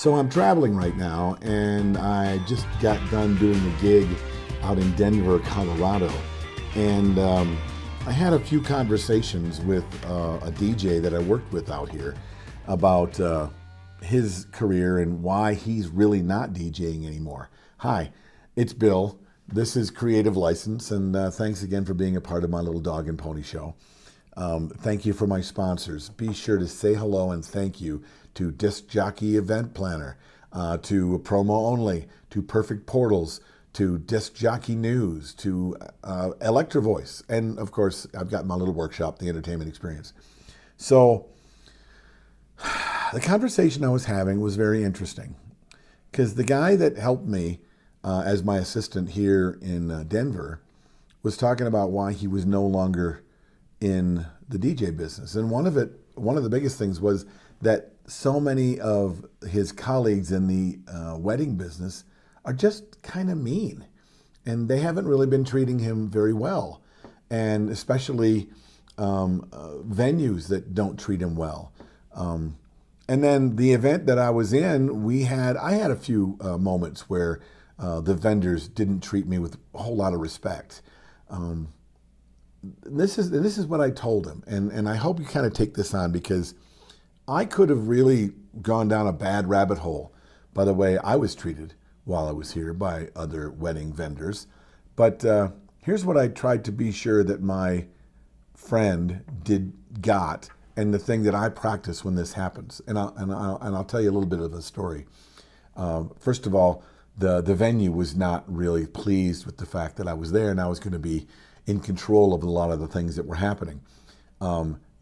So I'm traveling right now, and I just got done doing a gig out in Denver, Colorado. And I had a few conversations with a DJ that I worked with out here about his career and why he's really not DJing anymore. Hi, it's Bill. This is Creative License, and thanks again for being a part of my little dog and pony show. Thank you for my sponsors. Be sure to say hello and thank you to Disc Jockey Event Planner, to Promo Only, to Perfect Portals, to Disc Jockey News, to Electro Voice, and of course, I've got my little workshop, The Entertainment Experience. So, the conversation I was having was very interesting because the guy that helped me as my assistant here in Denver was talking about why he was no longer in the DJ business. And one of the biggest things was that so many of his colleagues in the wedding business are just kind of mean, and they haven't really been treating him very well, and especially venues that don't treat him well. And then the event that I was in, I had a few moments where the vendors didn't treat me with a whole lot of respect. This is what I told him, and I hope you kind of take this on, because I could have really gone down a bad rabbit hole by the way I was treated while I was here by other wedding vendors. But here's what I tried to be sure that my friend got, and the thing that I practice when this happens. And I'll tell you a little bit of a story. First of all, the venue was not really pleased with the fact that I was there and I was going to be in control of a lot of the things that were happening.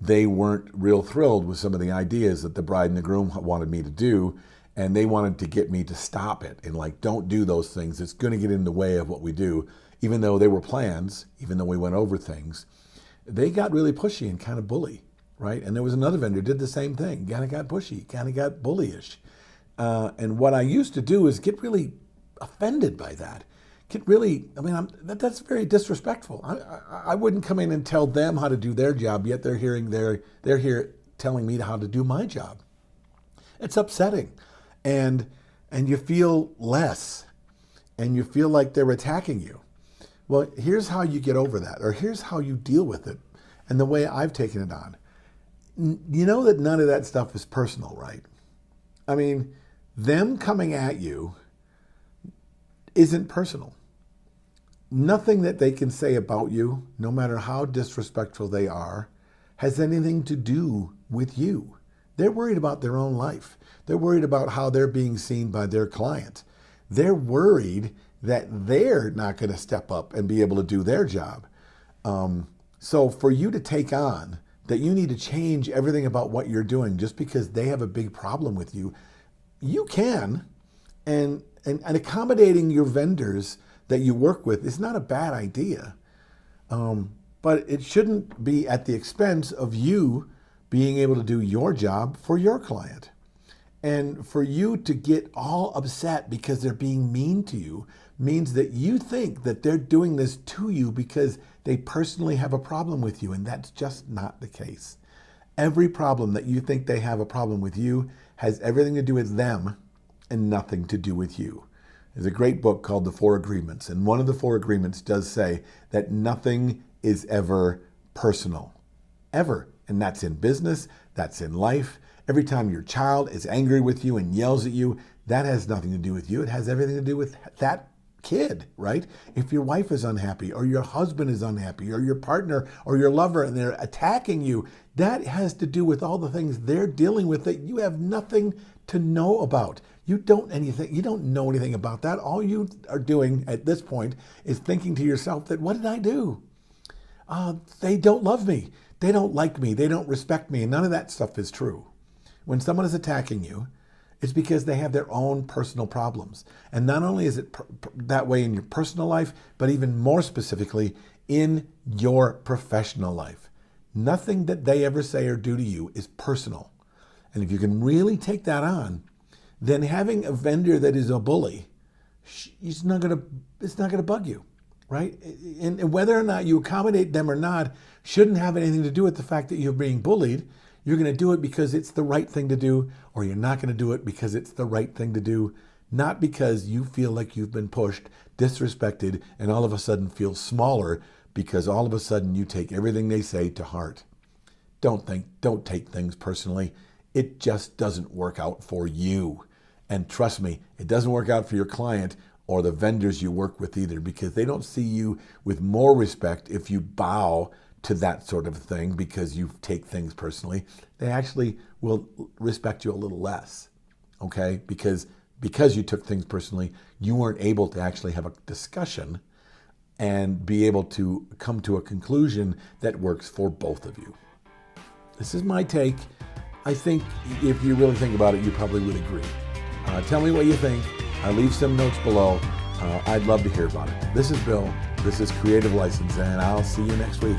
They weren't real thrilled with some of the ideas that the bride and the groom wanted me to do, and they wanted to get me to stop it and don't do those things. It's going to get in the way of what we do. Even though they were plans, even though we went over things, they got really pushy and kind of bully, right? And there was another vendor who did the same thing, kind of got pushy, kind of got bullyish. And what I used to do is get really offended by that. That's very disrespectful. I wouldn't come in and tell them how to do their job, yet they're here telling me how to do my job. It's upsetting, and you feel less, and you feel like they're attacking you. Well, here's how you get over that, or here's how you deal with it, and the way I've taken it on. You know that none of that stuff is personal, right? I mean, them coming at you isn't personal. Nothing that they can say about you, no matter how disrespectful they are, has anything to do with you. They're worried about their own life. They're worried about how they're being seen by their client. They're worried that they're not going to step up and be able to do their job. So for you to take on that you need to change everything about what you're doing just because they have a big problem with you, you can. And accommodating your vendors that you work with is not a bad idea. But it shouldn't be at the expense of you being able to do your job for your client. And for you to get all upset because they're being mean to you means that you think that they're doing this to you because they personally have a problem with you, and that's just not the case. Every problem that you think they have a problem with you has everything to do with them and nothing to do with you. There's a great book called The Four Agreements, and one of the four agreements does say that nothing is ever personal, ever. And that's in business, that's in life. Every time your child is angry with you and yells at you, that has nothing to do with you. It has everything to do with that kid, right? If your wife is unhappy, or your husband is unhappy, or your partner or your lover, and they're attacking you, that has to do with all the things they're dealing with that you have nothing to know about. You don't know anything about that. All you are doing at this point is thinking to yourself that, what did I do? They don't love me. They don't like me. They don't respect me. And none of that stuff is true. When someone is attacking you, it's because they have their own personal problems. And not only is it that way in your personal life, but even more specifically in your professional life. Nothing that they ever say or do to you is personal. And if you can really take that on, then having a vendor that is a bully, it's not going to bug you, right? And whether or not you accommodate them or not shouldn't have anything to do with the fact that you're being bullied. You're going to do it because it's the right thing to do, or you're not going to do it because it's the right thing to do, not because you feel like you've been pushed, disrespected, and all of a sudden feel smaller because all of a sudden you take everything they say to heart. Don't take things personally. It just doesn't work out for you. And trust me, it doesn't work out for your client or the vendors you work with either, because they don't see you with more respect if you bow to that sort of thing because you take things personally. They actually will respect you a little less, okay? Because you took things personally, you weren't able to actually have a discussion and be able to come to a conclusion that works for both of you. This is my take. I think if you really think about it, you probably would agree. Tell me what you think. Leave some notes below. I'd love to hear about it. This is Bill. This is Creative License, and I'll see you next week.